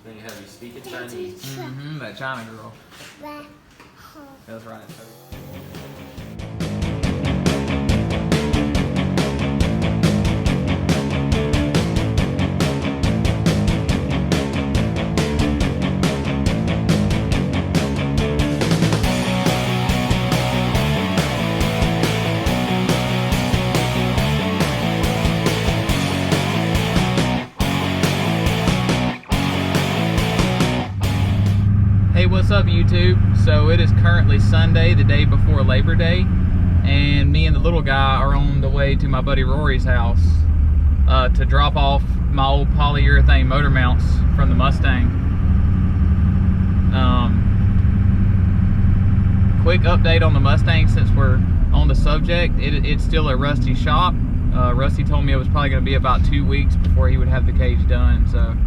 Then you have you speaking Chinese. Mm-hmm, that China girl. That's right. Hey, what's up YouTube? So it is currently Sunday, the day before Labor Day, and me and the little guy are on the way to my buddy Rory's house to drop off my old polyurethane motor mounts from the Mustang. Quick update on the Mustang since we're on the subject. It's still at Rusty's shop. Rusty told me it was probably going to be about 2 weeks before he would have the cage done, so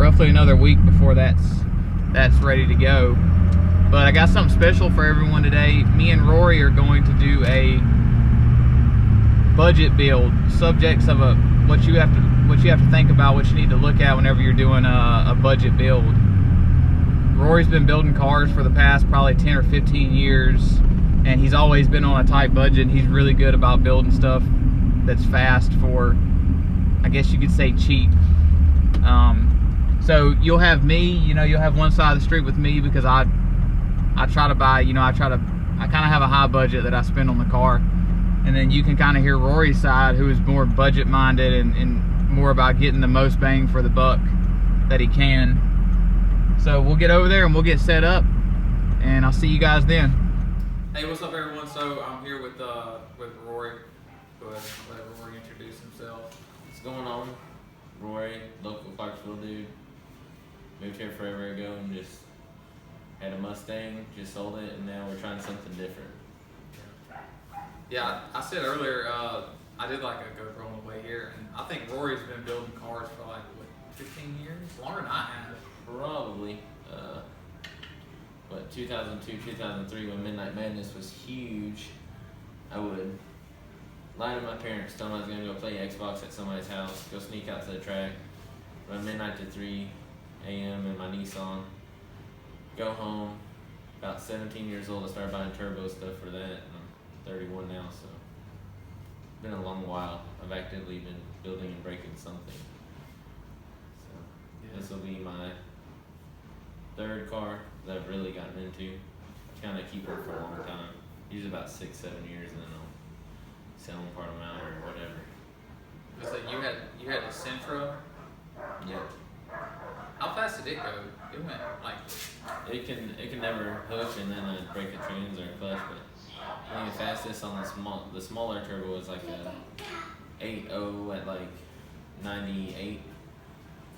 roughly another week before that's ready to go. But I got something special for everyone today. Me and Rory are going to do a budget build, subjects of what you have to think about, what you need to look at whenever you're doing a budget build. Rory's been building cars for the past probably 10 or 15 years, and he's always been on a tight budget. He's really good about building stuff that's fast for, I guess you could say, cheap. So you'll have me, you'll have one side of the street with me because I try to buy, I kind of have a high budget that I spend on the car. And then you can kind of hear Rory's side, who is more budget minded and more about getting the most bang for the buck that he can. So we'll get over there and we'll get set up, and I'll see you guys then. Hey, what's up everyone? So I'm here with Rory. Go ahead and let Rory introduce himself. What's going on? Rory, local Clarksville dude. Moved here forever ago and just had a Mustang, just sold it, and now we're trying something different. Yeah, I said earlier, I did like a GoPro on the way here, and I think Rory's been building cars for like, what, 15 years? Longer than I have. Probably, 2002, 2003, when Midnight Madness was huge, I would lie to my parents, tell them I was going to go play Xbox at somebody's house, go sneak out to the track, run midnight to 3 a.m. in my Nissan, go home. About 17 years old, I started buying turbo stuff for that, and I'm 31 now, so it's been a long while. I've actively been building and breaking something. So This will be my third car that I've really gotten into. I kind of keep her for a long time, usually about 6-7 years, and then I'll sell them, part them out, or whatever. So you had the Sentra. Yep. How fast did it go? It went like. It can never hook, and then I'd break the trans or a clutch. But I think the fastest on the smaller turbo was like a 8.0 at like 98.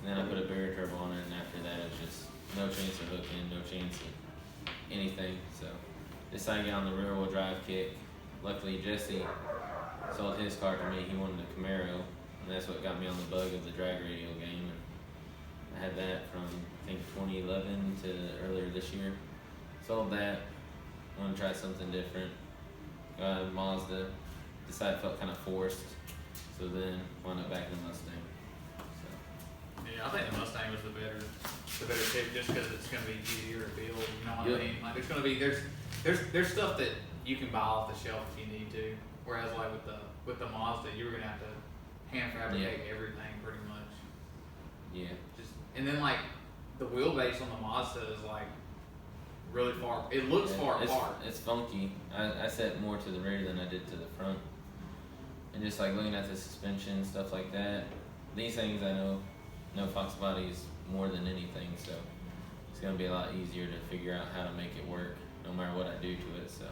And then I put a bigger turbo on it, and after that it was just no chance of hooking, no chance of anything. So decided to get on the rear wheel drive kick. Luckily Jesse sold his car to me. He wanted a Camaro, and that's what got me on the bug of the drag radio game. And I had that from I think 2011 to earlier this year. Sold that. Wanted to try something different. Got a Mazda. Decided felt kind of forced. So then wound up back in the Mustang. Yeah, I think the Mustang was the better pick just because it's going to be easier to build. You know what I mean? Like there's stuff that you can buy off the shelf if you need to. Whereas like with the Mazda, you were going to have to hand fabricate everything pretty much. Yeah. And then like the wheelbase on the Mazda is like really far. It looks far apart. It's funky. I set more to the rear than I did to the front. And just like looking at the suspension, stuff like that. These things I know Fox bodies more than anything, so it's gonna be a lot easier to figure out how to make it work no matter what I do to it. So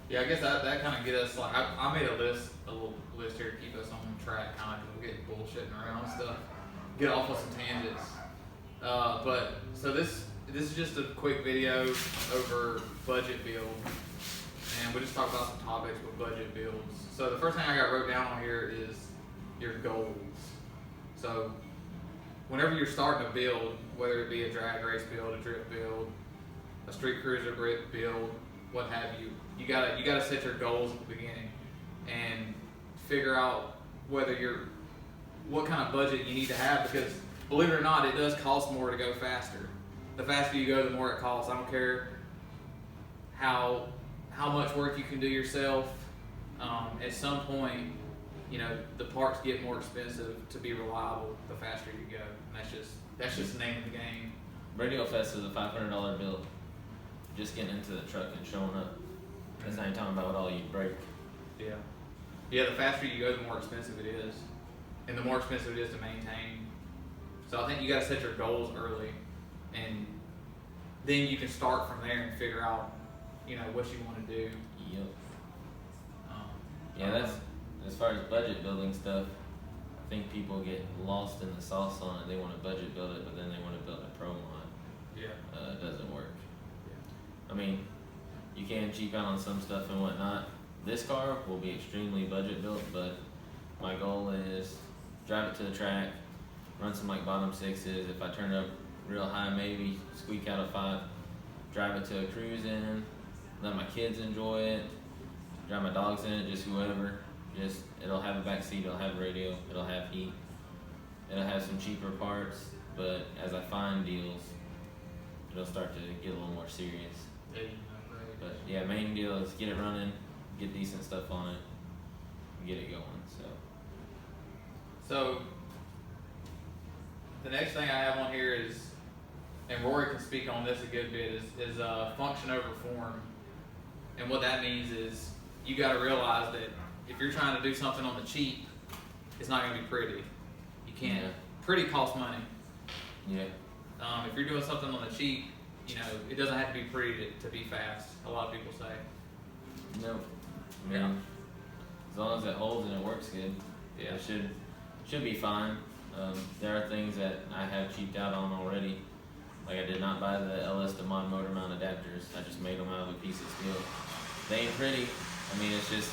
yeah, I guess that kind of get us like I made a little list here to keep us on track, kind of because we're getting bullshitting around and stuff. Get off on some tangents. But so this is just a quick video over budget build, and we'll just talk about some topics with budget builds. So the first thing I got wrote down on here is your goals. So whenever you're starting to build, whether it be a drag race build, a drift build, a street cruiser build, what have you, you gotta set your goals at the beginning and figure out what kind of budget you need to have, because believe it or not, it does cost more to go faster. The faster you go, the more it costs. I don't care how much work you can do yourself. At some point, you know, the parts get more expensive to be reliable the faster you go. And that's just the name of the game. Radio Fest is a $500 bill. Just getting into the truck and showing up. That's not even talking about what all you break. Yeah. Yeah, the faster you go, the more expensive it is. And the more expensive it is to maintain. So I think you gotta set your goals early, and then you can start from there and figure out, you know, what you wanna do. Yep. Yeah, that's, as far as budget building stuff, I think people get lost in the sauce on it. They wanna budget build it, but then they wanna build a pro mod. Yeah. It doesn't work. I mean, you can cheap out on some stuff and whatnot. This car will be extremely budget built, but my goal is drive it to the track, run some like bottom sixes. If I turn it up real high, maybe squeak out a 5, drive it to a cruise in, let my kids enjoy it, drive my dogs in it, just whoever. Just, it'll have a back seat, it'll have radio, it'll have heat, it'll have some cheaper parts, but as I find deals, it'll start to get a little more serious. Yeah, you know, right. But yeah, main deal is get it running, get decent stuff on it, and get it going. So the next thing I have on here is, and Rory can speak on this a good bit, is function over form. And what that means is you got to realize that if you're trying to do something on the cheap, it's not going to be pretty. You can't. Yeah. Pretty costs money. Yeah. If you're doing something on the cheap, you know, it doesn't have to be pretty to be fast. A lot of people say. No. I mean, Yeah. as long as it holds and it works good, Yeah. it should be fine. There are things that I have cheaped out on already. Like I did not buy the LS to mod motor mount adapters. I just made them out of a piece of steel. They ain't pretty. I mean, it's just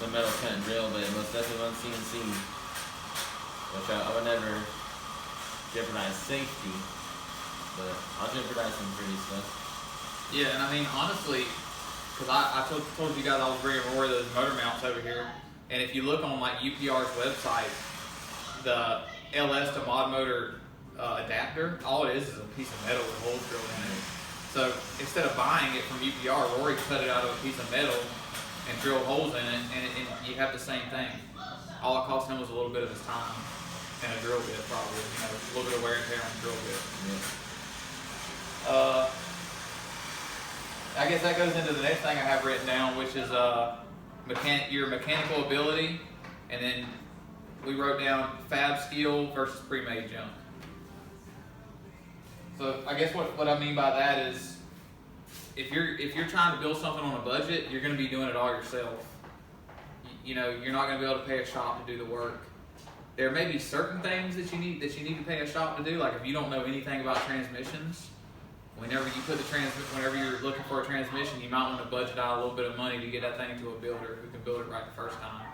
some metal cut and drill, but it most definitely runs CNC. Which I would never jeopardize safety, but I'll jeopardize some pretty stuff. Yeah, and I mean, honestly, because I told you guys I was bringing Rory those motor mounts over here, and if you look on like UPR's website, the LS to mod motor adapter, all it is a piece of metal with holes drilled in it. So instead of buying it from UPR, Rory cut it out of a piece of metal and drilled holes in it, and you have the same thing. All it cost him was a little bit of his time and a drill bit, probably, you know, a little bit of wear and tear on the drill bit. Yeah. I guess that goes into the next thing I have written down, which is your mechanical ability, and then we wrote down fab steel versus pre-made junk. So I guess what I mean by that is, if you're trying to build something on a budget, you're going to be doing it all yourself. You know, you're not going to be able to pay a shop to do the work. There may be certain things that you need to pay a shop to do, like if you don't know anything about transmissions. Whenever you're looking for a transmission, you might want to budget out a little bit of money to get that thing to a builder who can build it right the first time.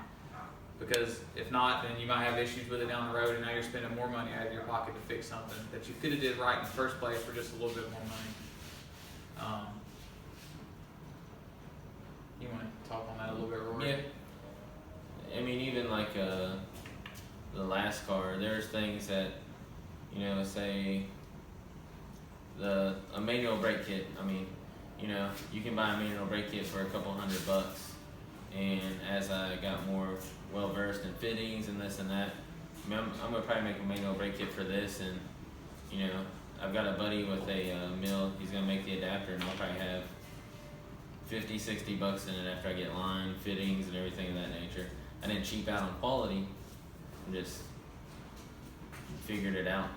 Because if not, then you might have issues with it down the road, and now you're spending more money out of your pocket to fix something that you could have did right in the first place for just a little bit more money. You want to talk on that a little bit, Rory? Yeah. I mean, even like the last car, there's things that, you know, say a manual brake kit. I mean, you know, you can buy a manual brake kit for a couple $100. And as I got more well versed in fittings and this and that, I mean, I'm gonna probably make a manual brake kit for this. And you know, I've got a buddy with a mill. He's gonna make the adapter, and I'll probably have $50-$60 in it after I get line fittings and everything of that nature. I didn't cheap out on quality. I just figured it out.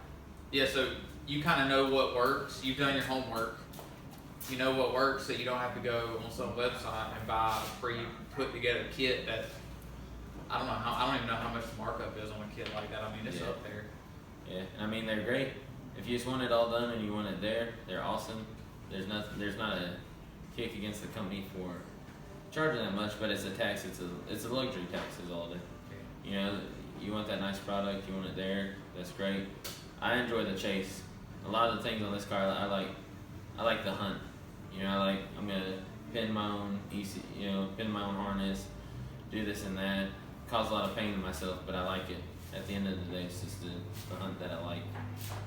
Yeah. So you kind of know what works. You've done your homework. You know what works, so you don't have to go on some website and buy a pre-put together kit that I don't even know how much the markup is on a kit like that. I mean, it's Yeah. up there. Yeah, I mean they're great. If you just want it all done and you want it there, they're awesome. There's not a kick against the company for charging that much, but it's a tax. It's a luxury tax is all it is. You know, you want that nice product, you want it there. That's great. I enjoy the chase. A lot of the things on this car I like the hunt. You know, I'm gonna pin my own pin my own harness, do this and that. Cause a lot of pain to myself, but I like it. at the end of the day, it's just the hunt that I like.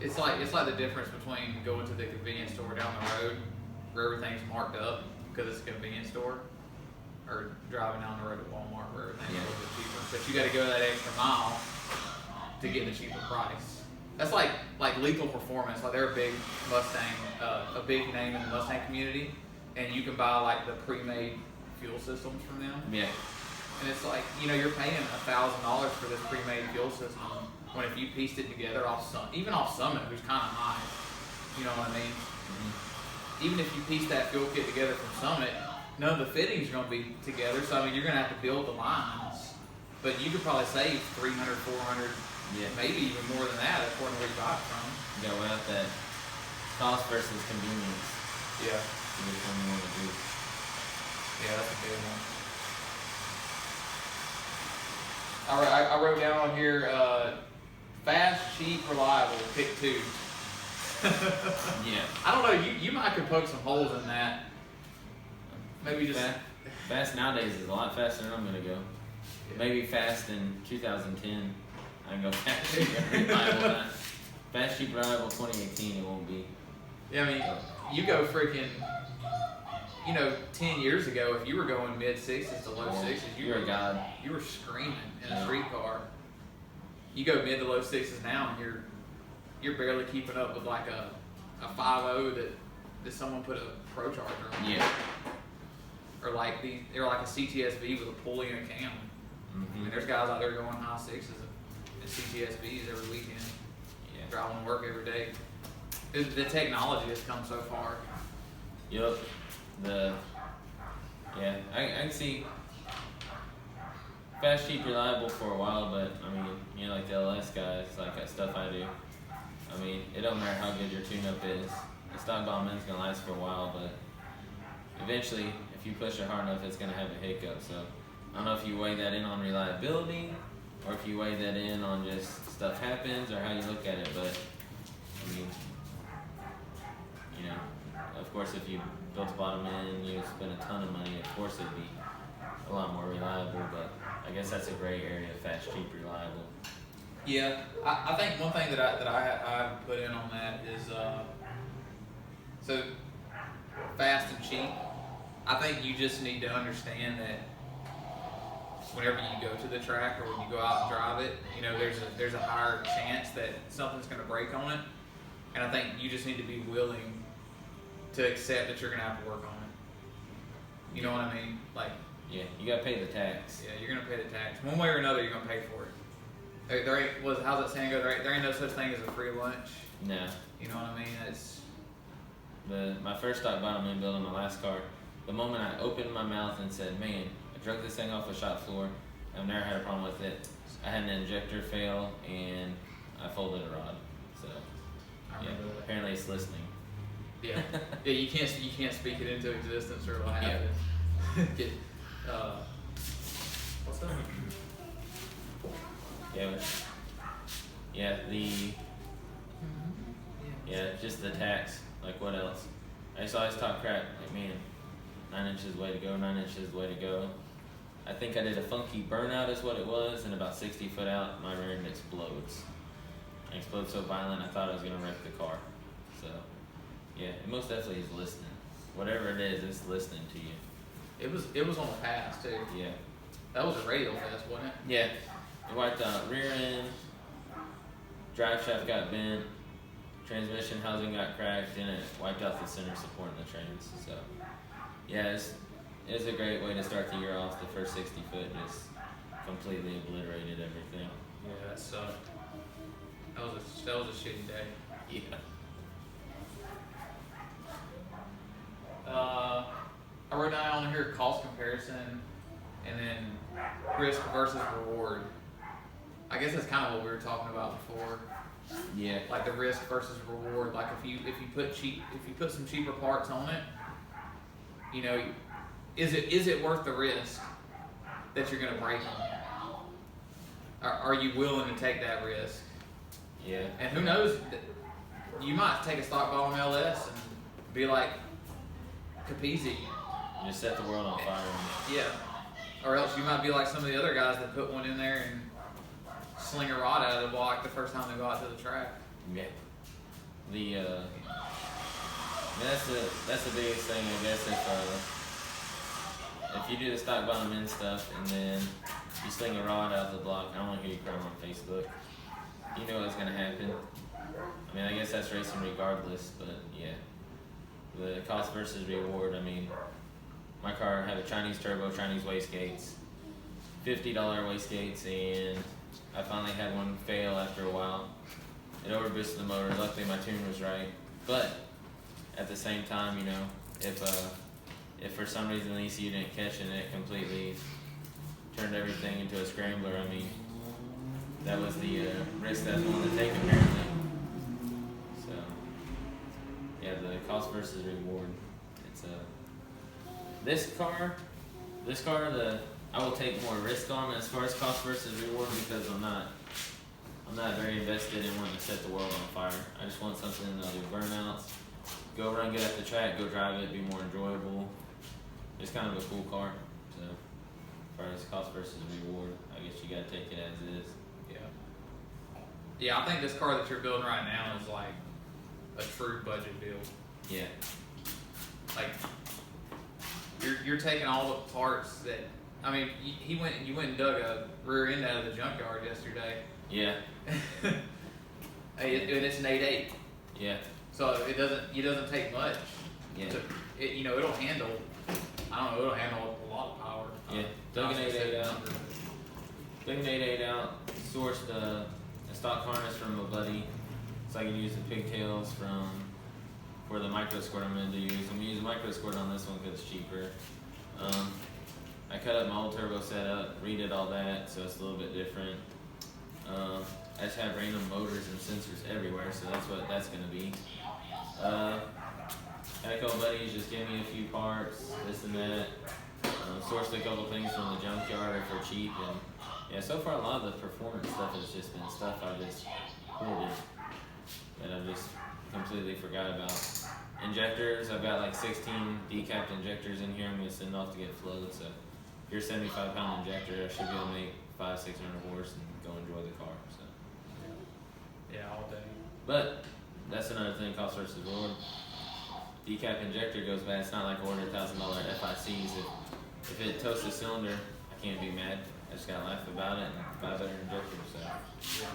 It's like the difference between going to the convenience store down the road where everything's marked up because it's a convenience store, or driving down the road to Walmart where everything's a little bit cheaper. But you got to go that extra mile to get the cheaper price. That's like Lethal Performance. Like they're a big Mustang, a big name in the Mustang community, and you can buy like the pre-made fuel systems from them. Yeah. And it's like, you know, you're paying $1,000 for this pre-made fuel system when if you pieced it together even off Summit, who's kind of high, you know what I mean? Mm-hmm. Even if you piece that fuel kit together from Summit, none of the fittings are going to be together. So I mean, you're going to have to build the lines, but you could probably save 300, 400, maybe even more than that according to where you buy it from. You gotta weigh out that cost versus convenience. Yeah. Which one you want to do? Yeah, that's a big one. All right, I wrote down on here, fast, cheap, reliable, pick 2. Yeah. I don't know, you might could poke some holes in that. Maybe just... Fast nowadays is a lot faster than I'm going to go. Yeah. Maybe fast in 2010, I can go fast, cheap, and reliable. Fast, cheap, reliable 2018, it won't be. Yeah, I mean, you go freaking... You know, 10 years ago, if you were going mid-60s to low 60s, You're a god. You were screaming in a street car. You go mid to low 60s now, and you're barely keeping up with like a 5.0 that someone put a Pro Charger on. Yeah. Or like a CTSV with a pulley and a cam. I mean, there's guys out there going high 6s and CTSVs every weekend. Yeah. Driving to work every day. The technology has come so far. Yup. I can see fast, cheap, reliable for a while, but I mean, you know, like the LS guys, like that stuff I do. I mean, it don't matter how good your tune-up is. The stock bombing's gonna last for a while, but eventually, if you push it hard enough, it's gonna have a hiccup. So I don't know if you weigh that in on reliability, or if you weigh that in on just stuff happens, or how you look at it. But I mean, you know, of course, if you built a bottom end, you spend a ton of money, of course it'd be a lot more reliable, but I guess that's a gray area, fast, cheap, reliable. Yeah, I think one thing that I put in on that is so fast and cheap. I think you just need to understand that whenever you go to the track or when you go out and drive it, you know, there's a higher chance that something's going to break on it, and I think you just need to be willing to accept that you're going to have to work on it. You know what I mean? Like, yeah, you gotta pay the tax. yeah, you're going to pay the tax. One way or another, you're going to pay for it. There ain't, how's that saying go? There ain't no such thing as a free lunch. No. You know what I mean? It's... My first stock bottom end build on my last car, the moment I opened my mouth and said, man, I drug this thing off the shop floor, I've never had a problem with it. I had an injector fail and I folded a rod. So, yeah, apparently it's listening. Yeah, yeah. You can't speak it into existence or it'll happen. Get, what's that? Yeah, just the tax. Like what else? I used to always talk crap. Like, man, 9 inches way to go, 9 inches way to go. I think I did a funky burnout is what it was, and about 60 foot out, my rear end explodes. It explodes so violent, I thought I was gonna wreck the car. So, yeah, it most definitely is listening. Whatever it is, it's listening to you. It was on the pass too. Yeah. That was a radial fest, wasn't it? Yeah. It wiped out rear end, drive shaft got bent, transmission housing got cracked, and it wiped out the center support in the trains. So, yeah, it's a great way to start the year off. The first 60 foot just completely obliterated everything. Yeah, that sucked. That was a shitty day. Yeah. I wrote down on here cost comparison and then risk versus reward. I guess that's kind of what we were talking about before. Yeah. Like the risk versus reward. Like if you put some cheaper parts on it, you know, is it worth the risk that you're gonna break on it? Are you willing to take that risk? Yeah. And who knows? You might take a stock bottom LS and be like, Capizzi. Just set the world on fire. Yeah. Or else you might be like some of the other guys that put one in there and sling a rod out of the block the first time they go out to the track. Yeah. The that's the biggest thing, I guess. If you do the stock bottom end stuff and then you sling a rod out of the block, I don't want to hear you crying on Facebook. You know what's gonna happen. I mean, I guess that's racing regardless, but yeah. The cost versus reward. I mean, my car had a Chinese turbo, Chinese wastegates, $50 wastegates, and I finally had one fail after a while. It overboosted the motor. Luckily, my tune was right. But at the same time, you know, if for some reason the ECU didn't catch it and it completely turned everything into a scrambler, I mean, that was the risk that I was willing to take apparently. So, yeah, the cost versus reward. It's this car, I will take more risk on as far as cost versus reward because I'm not very invested in wanting to set the world on fire. I just want something that'll do burnouts, go run good at the track, go drive it, be more enjoyable. It's kind of a cool car. So, as far as cost versus reward, I guess you gotta take it as is. Yeah. Yeah, I think this car that you're building right now is like a true budget build. Yeah. Like, you're taking all the parts that, I mean, you went and dug a rear end out of the junkyard yesterday. Yeah. And it's an 8.8. Yeah. So it doesn't take much. Yeah. It'll handle. I don't know. It'll handle a lot of power. Yeah. Dug an 8.8 out. Dug an 8.8 out. Sourced a stock harness from a buddy, so I can use the pigtails for the micro squirt I'm going to use. I'm going to use a micro squirt on this one because it's cheaper. I cut up my old turbo setup, redid all that, so it's a little bit different. I just have random motors and sensors everywhere, so that's what that's going to be. Had a couple buddies just give me a few parts, this and that. Sourced a couple things from the junkyard for cheap, and yeah, so far a lot of the performance stuff has just been stuff I just hoarded that I've just completely forgot about. Injectors, I've got like 16 decapped injectors in here I'm going to send off to get flowed, so if you're a 75-pound injector, I should be able to make 500-600 horse and go enjoy the car. So. Yeah, all day. But that's another thing, cost versus reward. Decap injector goes bad. It's not like ordering $1,000 FICs. If it toasts the cylinder, I can't be mad. I just gotta laugh about it and buy a better injector. So.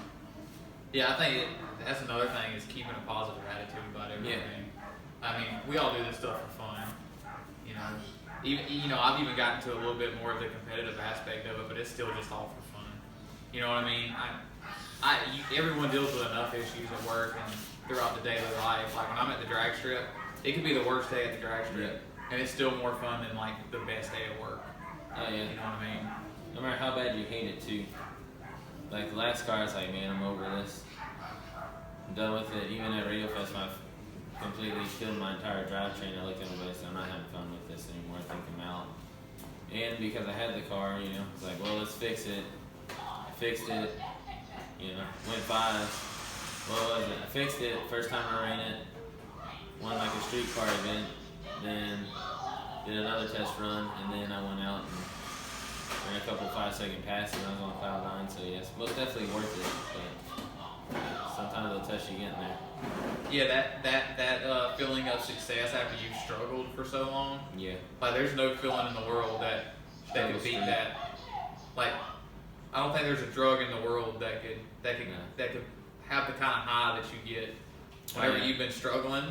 Yeah, I think that's another thing is keeping a positive attitude about everything. Yeah. I mean, we all do this stuff for fun. You know, I've even gotten to a little bit more of the competitive aspect of it, but it's still just all for fun. You know what I mean? Everyone deals with enough issues at work and throughout the daily life. Like when I'm at the drag strip, it could be the worst day at the drag strip, and it's still more fun than like the best day at work. Oh yeah. You know what I mean? No matter how bad you hate it too. Like the last car, it's like, man, I'm over this. I'm done with it. Even at Radio Fest, I've completely killed my entire drivetrain. I looked at my base, I'm not having fun with this anymore. I think I'm out. And because I had the car, you know, it's like, well, let's fix it. I fixed it. You know, went 5. What was it? I fixed it. First time I ran it. Won like a street car event. Then did another test run, and then I went out and ran a couple 5-second passes. And I was on cloud 9, so yes, most definitely worth it. But sometimes it'll test you getting there. Yeah, that feeling of success after you've struggled for so long. Yeah. Like there's no feeling in the world that could beat that. Like I don't think there's a drug in the world that could have the kind of high that you get whenever you've been struggling,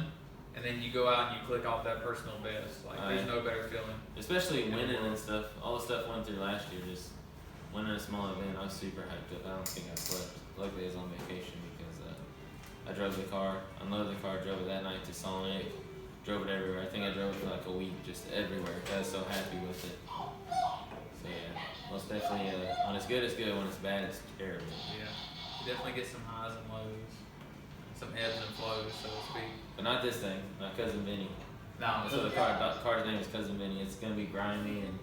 and then you go out and you click off that personal best. Like there's no better feeling. Especially winning and stuff. All the stuff I went through last year, just winning a small event, I was super hyped up. I don't think I slept. Luckily, I was on vacation because I drove the car, unloaded the car, drove it that night to Sonic, drove it everywhere. I think I drove it for like a week, just everywhere. I was so happy with it. So yeah, most definitely, when it's good, it's good. When it's bad, it's terrible. Yeah, you definitely get some highs and lows, some ebbs and flows, so to speak. But not this thing, not Cousin Vinny. No, So the car's name is Cousin Vinny. It's gonna be grimy, and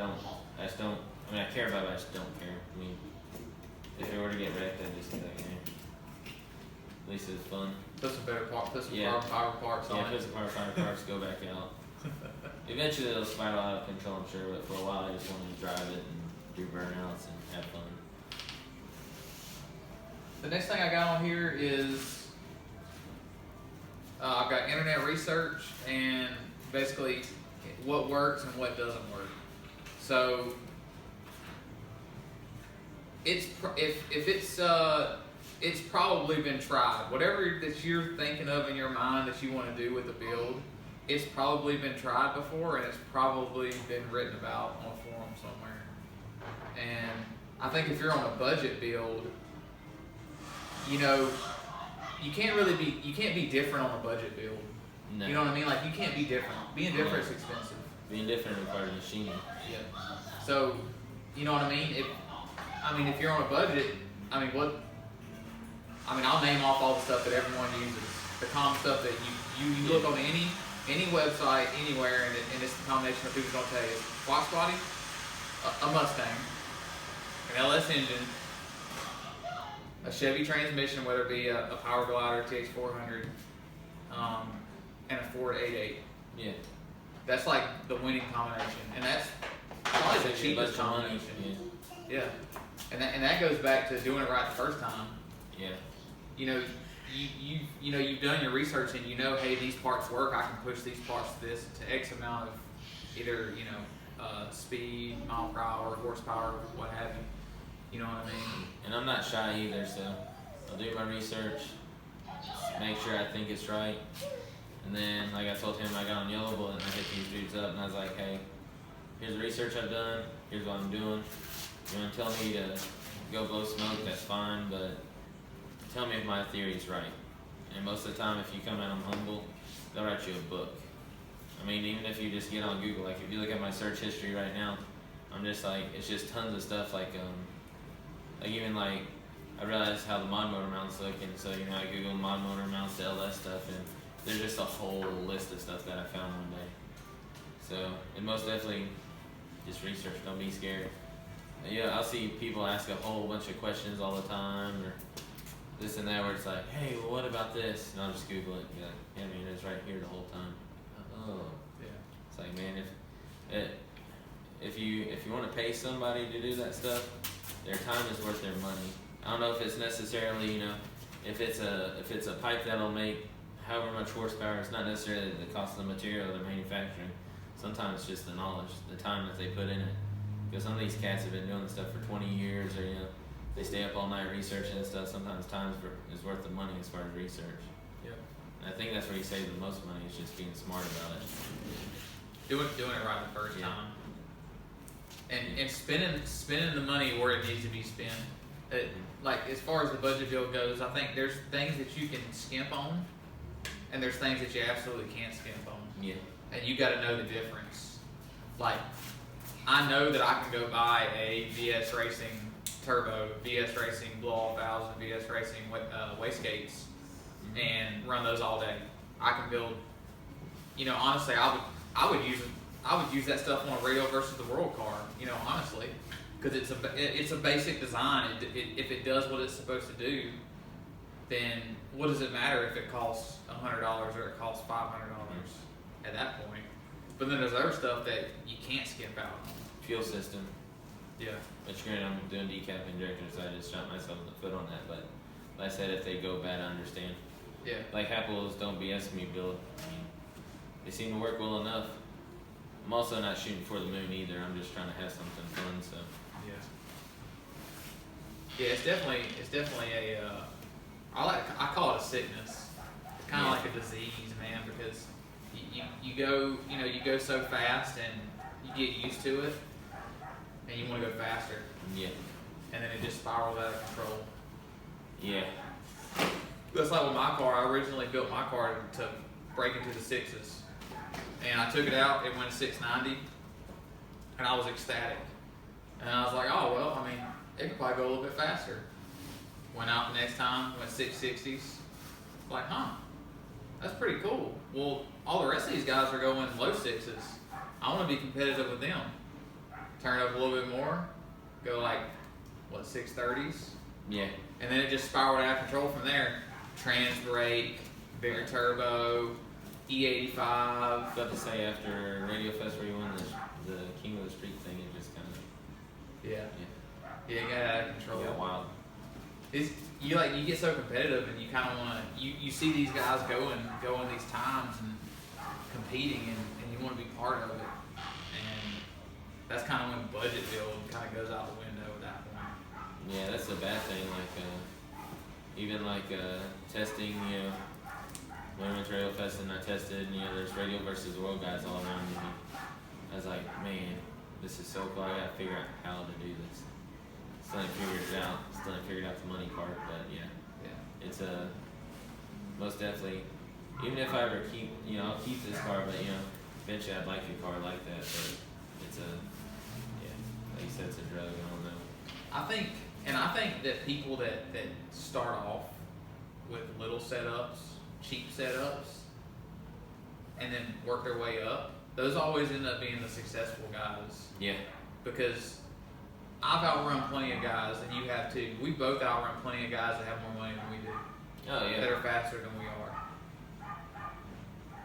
I mean, I care about it, I just don't care. I mean, if it were to get wrecked, I'd just be like, eh. At least it's fun. Put some better parts, put some Yeah. power parts on Yeah, it. put some power parts, go back out. Eventually it'll spiral out of control, I'm sure, but for a while I just wanted to drive it and do burnouts and have fun. The next thing I got on here is I've got internet research and basically what works and what doesn't work. So if it's probably been tried. Whatever that you're thinking of in your mind that you want to do with the build, it's probably been tried before and it's probably been written about on a forum somewhere. And I think if you're on a budget build, you know, you can't be different on a budget build. No. You know what I mean? Like, you can't be different. Being different is expensive. Being different requires machining. Yeah. So, you know what I mean? If you're on a budget, I'll name off all the stuff that everyone uses. The common stuff that you look on any website, anywhere, and it's the combination of people don't tell you. Watch body, a Mustang, an LS engine, a Chevy transmission, whether it be a Power Glider, TX400, and a Ford 88. Yeah. That's like the winning combination, and that's probably the cheapest combination. Yeah. And that goes back to doing it right the first time. Yeah. You know, you've done your research and you know, hey, these parts work. I can push these parts to this to X amount of either speed, mile per hour, horsepower, what have you. You know what I mean? And I'm not shy either, so I'll do my research, make sure I think it's right, and then, like I told him, I got on Yellow Bullet and I hit these dudes up and I was like, hey, here's the research I've done, here's what I'm doing. You want to tell me to go blow smoke, that's fine, but tell me if my theory's right. And most of the time, if you come at them humble, they'll write you a book. I mean, even if you just get on Google, like if you look at my search history right now, I'm just like, it's just tons of stuff like even like, I realized how the mod motor mounts look, and so, I Google mod motor mounts to LS stuff, and there's just a whole list of stuff that I found one day. So, and most definitely, just research, don't be scared. Yeah, I'll see people ask a whole bunch of questions all the time, or this and that, where it's like, hey, well, what about this? And I'll just Google it and be like, yeah, man, it's right here the whole time. Oh. Yeah. It's like, man, if you want to pay somebody to do that stuff, their time is worth their money. I don't know if it's necessarily, if it's a pipe that'll make however much horsepower, it's not necessarily the cost of the material they're manufacturing. Sometimes it's just the knowledge, the time that they put in it. Because some of these cats have been doing this stuff for 20 years, or they stay up all night researching and stuff. Sometimes time is worth the money as far as research. Yep. And I think that's where you save the most money, is just being smart about it. Doing it right the first time. And spending the money where it needs to be spent. Like, as far as the budget build goes, I think there's things that you can skimp on, and there's things that you absolutely can't skimp on. Yeah. And you got to know the difference. Like, I know that I can go buy a VS Racing turbo, VS Racing blow-off valves, and VS Racing wastegates, and run those all day. I can build. Honestly, I would use that stuff on a Radio versus the World car. Honestly, because it's a basic design. If it does what it's supposed to do, then what does it matter if it costs $100 or it costs $500 at that point? But then there's other stuff that you can't skip out. Fuel system. Yeah. But granted, I'm doing decap injectors, so I just shot myself in the foot on that. But like I said, if they go bad, I understand. Yeah. Like Happels don't BS me, Bill. I mean, they seem to work well enough. I'm also not shooting for the moon either. I'm just trying to have something fun. So. Yeah. Yeah, it's definitely a. I call it a sickness. It's kind of like a disease, man, because you go so fast and you get used to it, and you want to go faster. Yeah. And then it just spirals out of control. Yeah. That's like with my car. I originally built my car to break into the sixes, and I took it out. It went 690, and I was ecstatic. And I was like, oh well, I mean, it could probably go a little bit faster. Went out the next time, went 660s. Like, that's pretty cool. Well, all the rest of these guys are going low sixes. I want to be competitive with them. Turn it up a little bit more, go like, 630s? Yeah. And then it just spiraled out of control from there. Trans brake, bigger turbo, E85. About to say, after Radio Fest where you won the King of the Street thing, it just kind of. Yeah, it got out of control. Yeah, wild. you get so competitive and you kind of want to you see these guys going these times and competing and you want to be part of it, and that's kind of when budget build kind of goes out the window at that point. Yeah, that's a bad thing. Like even like testing, Women Trail Fest, and I tested, there's Radio versus World guys all around me. I was like, man, this is so cool. I gotta figure out how to do this. Still ain't figured it out. Still ain't figured out the money part, but yeah, it's most definitely. Even if I ever keep, I'll keep this car, but eventually I'd like a car like that. But it's like you said, it's a drug. I don't know. I think that people that start off with little setups, cheap setups, and then work their way up, those always end up being the successful guys. Yeah. Because I've outrun plenty of guys, and you have too. We both outrun plenty of guys that have more money than we do. Oh yeah. That are faster than we are.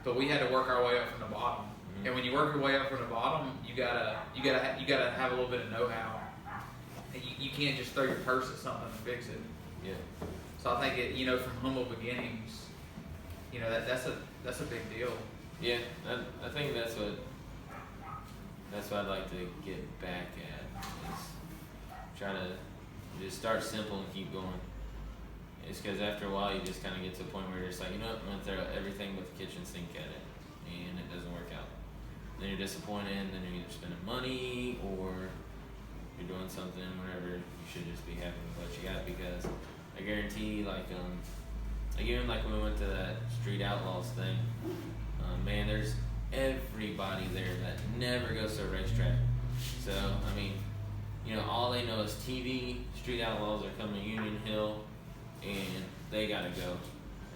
But we had to work our way up from the bottom. Mm-hmm. And when you work your way up from the bottom, you gotta have a little bit of know-how. And you can't just throw your purse at something and fix it. Yeah. So I think from humble beginnings, that's a big deal. Yeah, I think that's what I'd like to get back at, is try to just start simple and keep going. It's because after a while you just kind of get to a point where you're just like, I'm going to throw everything but the kitchen sink at it, and it doesn't work out. Then you're disappointed, and then you're either spending money or you're doing something, whatever. You should just be happy with what you got, because I guarantee, again, like when we went to that Street Outlaws thing, man, there's everybody there that never goes to a racetrack. So, all they know is TV, Street Outlaws are coming to Union Hill, and they gotta go.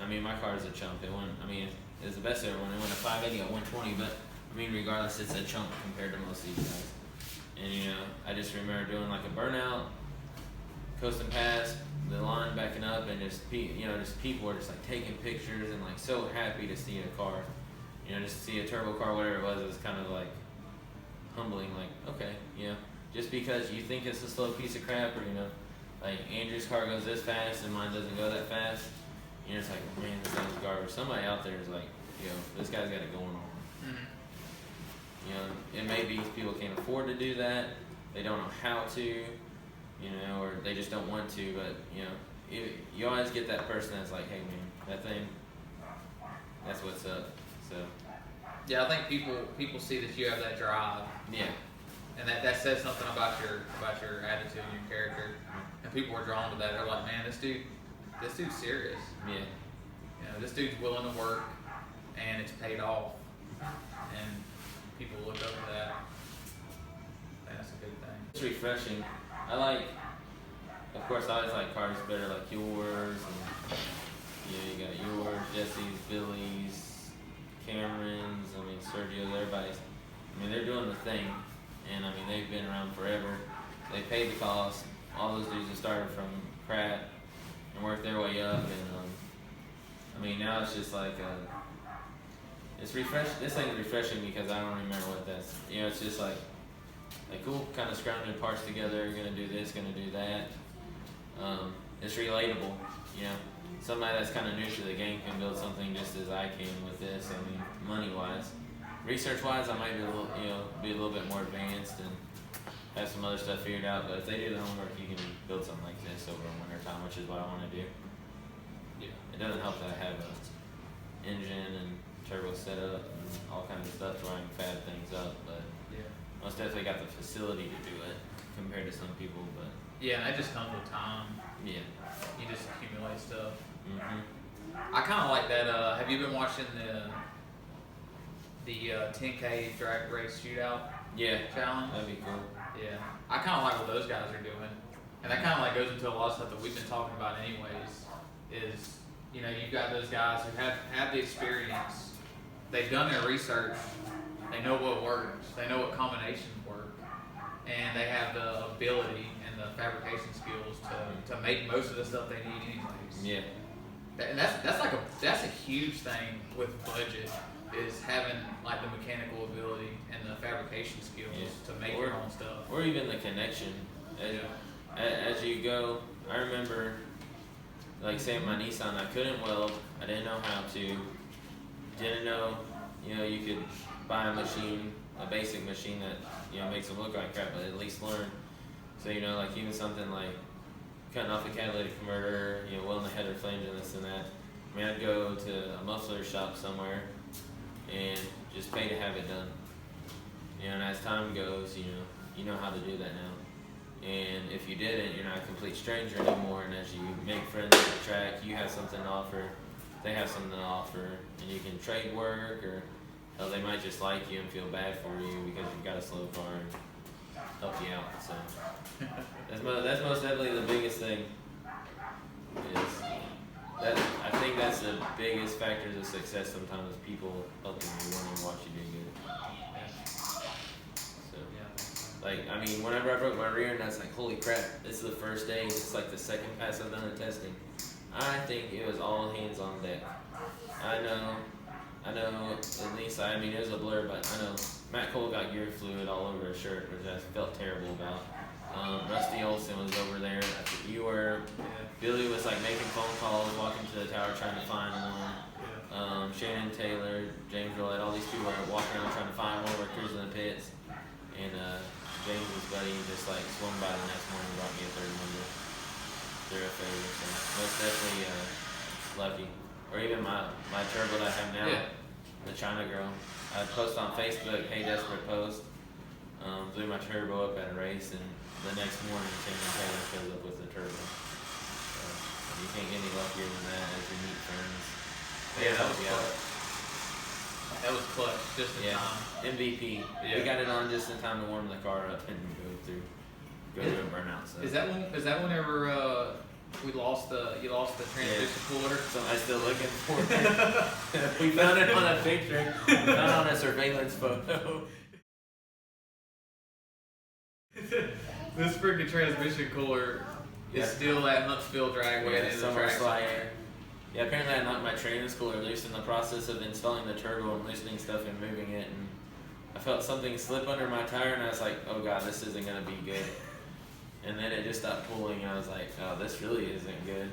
My car is a chump. It was the best ever won. It went a 580 at 120, but regardless, it's a chump compared to most of these guys. And I just remember doing like a burnout, coasting past the line, backing up, and just people were just like taking pictures and like so happy to see a car. Just to see a turbo car, whatever it was kind of like humbling. Like, okay, just because you think it's a slow piece of crap, or like Andrew's car goes this fast and mine doesn't go that fast, it's like, man, this thing's garbage. Somebody out there is like, this guy's got it going on. Mm-hmm. It may be people can't afford to do that, they don't know how to, or they just don't want to, but you always get that person that's like, hey man, that thing, that's what's up. So yeah, I think people see that you have that drive. Yeah. And that says something about your attitude and your character, and people are drawn to that. They're like, man, this dude's serious. Yeah. This dude's willing to work, and it's paid off, and people look up to that. And that's a good thing. It's refreshing. Of course, I always like cars better, like yours, and you got yours, Jesse's, Billy's, Cameron's. Sergio's, everybody's. They're doing the thing. And they've been around forever. They paid the cost. All those dudes have started from crap and worked their way up. And now it's just like it's refreshing. This thing's refreshing because I don't remember what that's. It's just like cool, kind of scrounging parts together. Gonna do this, gonna do that. It's relatable. Somebody that's kind of new to the game can build something just as I can with this. Money wise. Research-wise, I might be a little bit more advanced and have some other stuff figured out. But if they do the homework, you can build something like this over in winter time, which is what I want to do. Yeah. It doesn't help that I have a engine and turbo setup and all kinds of stuff to where I can fab things up. But most definitely got the facility to do it compared to some people. But yeah, and that just comes with time. Yeah. You just accumulate stuff. Mm-hmm. I kind of like that. Have you been watching the 10K drag race shootout challenge? That'd be cool. Yeah, I kind of like what those guys are doing, and that kind of goes into a lot of stuff that we've been talking about anyways. Is you've got those guys who have the experience, they've done their research, they know what works, they know what combinations work, and they have the ability and the fabrication skills to make most of the stuff they need anyways. Yeah. And that's a huge thing with budget, is having the mechanical ability and the fabrication skills to make your own stuff. Or even the connection. As you go, I remember like say my Nissan, I couldn't weld, I didn't know how to, didn't know, you could buy a machine, a basic machine that, makes them look like crap, but at least learn. So, like even something like cutting off a catalytic converter, welding the header flange and this and that. I mean, I'd go to a muffler shop somewhere and just pay to have it done. And as time goes, you know how to do that now. And if you didn't, you're not a complete stranger anymore. And as you make friends at the track, you have something to offer, they have something to offer, and you can trade work, or hell, they might just like you and feel bad for you because you've got a slow car and help you out. So that's most definitely the biggest thing. Is that I think that's the biggest factors of success sometimes, is people helping you want to watch you do good. So, like, I mean, whenever I broke my rear and I was like, holy crap, this is the first day, it's like the second pass I've done the testing. I think it was all hands on deck. I know, at least, I mean, it was a blur, but I know Matt Cole got gear fluid all over his shirt, which I felt terrible about. Rusty Olson was over there. You were. Billy was like making phone calls, walking to the tower trying to find one. Shannon Taylor, James Roulette, all these people are walking around trying to find one. We're cruising the pits, and James's buddy just like swung by the next morning and brought me a third number. They're a favorite, so most definitely lucky. Or even my turbo that I have now, the China Girl. I post on Facebook, hey desperate post. Blew my turbo up at a race, and the next morning Shannon Taylor shows up with the turbo. So you can't get any luckier than that as you meet friends. Yeah, that was clutch. That was clutch, just in time. MVP. Yeah. We got it on just in time to warm the car up and go through a burnout. So. Is that whenever you lost the transmission cooler? So I'm still looking for it. We found it on a picture, not on a surveillance photo. This freaking transmission cooler is still at Huntsville Dragway at the end of the track somewhere. Yeah, apparently I knocked my trans cooler loose in the process of installing the turbo and loosening stuff and moving it, and I felt something slip under my tire, and I was like, oh god, this isn't going to be good. And then it just stopped pulling, and I was like, oh, this really isn't good.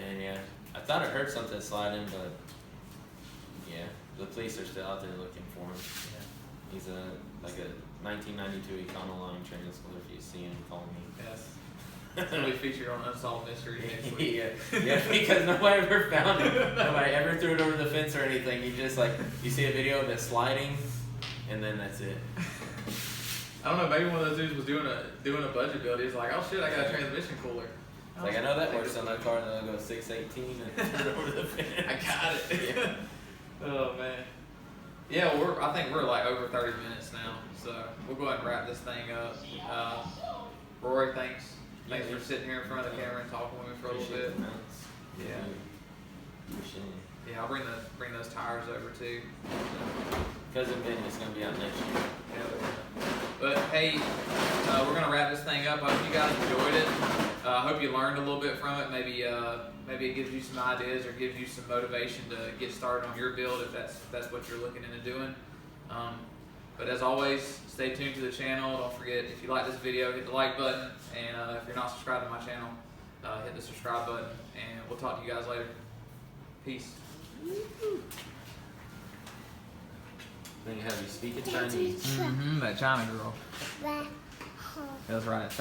And yeah, I thought I heard something sliding, but yeah, the police are still out there looking for him. Yeah. He's like a 1992 Econoline trans cooler. If you see him, call me. Yes. It's going to be featured on Unsolved Mystery next week. yeah, because nobody ever found it. Nobody ever threw it over the fence or anything. You just you see a video of it sliding, and then that's it. I don't know, maybe one of those dudes was doing a budget build. He was like, oh shit, I got a transmission cooler. I know that works on that car, and then I'll go 618 and throw it over the fence. I got it. Yeah. Oh man. Yeah, I think we're like over 30 minutes now, so we'll go ahead and wrap this thing up. Rory, thanks for sitting here in front of the camera and talking with me for a little bit. Yeah, I'll bring those tires over too. Cousin Ben is gonna be out next year. Yeah. But hey, we're gonna wrap this thing up. I hope you guys enjoyed it. I hope you learned a little bit from it. Maybe it gives you some ideas or gives you some motivation to get started on your build if that's what you're looking into doing. But as always, stay tuned to the channel. Don't forget, if you like this video, hit the like button, and if you're not subscribed to my channel, hit the subscribe button, and we'll talk to you guys later. Peace. Then you have you speaking Chinese. That China girl. That was right at 30.